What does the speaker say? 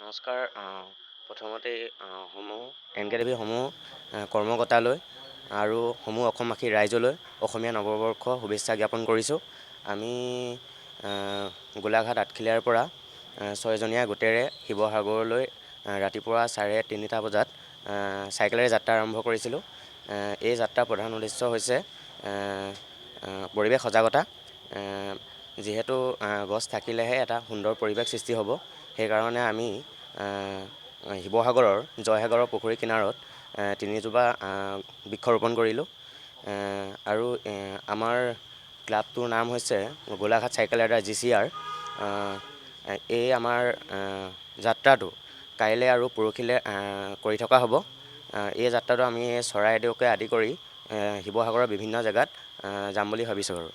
নমস্কাৰ। প্ৰথমতে সমূহ এনকেটিভিসমূহ কৰ্মকৰ্তালৈ আৰু সমূহ অসমবাসী ৰাইজলৈ অসমীয়া নৱবৰ্ষ শুভেচ্ছা জ্ঞাপন কৰিছোঁ। আমি গোলাঘাট আঠখেলীয়াৰ পৰা 6জনীয়া গোটেৰে শিৱসাগৰলৈ ৰাতিপুৱা 3:30 বজাত চাইকেলেৰে যাত্ৰা আৰম্ভ কৰিছিলোঁ। এই যাত্ৰাৰ প্ৰধান উদ্দেশ্য হৈছে পৰিৱেশ সজাগতা। যিহেতু গছ থাকিলেহে এটা সুন্দৰ পৰিৱেশ সৃষ্টি হ'ব, সেইকাৰণে আমি শিৱসাগৰৰ জয়সাগৰৰ পুখুৰী কিনাৰত 3জোপা বৃক্ষৰোপণ কৰিলোঁ। আৰু আমাৰ ক্লাবটোৰ নাম হৈছে গোলাঘাট চাইকেল ৰাইডাৰ GCR। এই আমাৰ যাত্ৰাটো কাইলৈ আৰু পৰহিলৈ কৰি থকা হ'ব। এই যাত্ৰাটো আমি চৰাইদেউকে আদি কৰি শিৱসাগৰৰ বিভিন্ন জেগাত যাম বুলি ভাবিছোঁ আৰু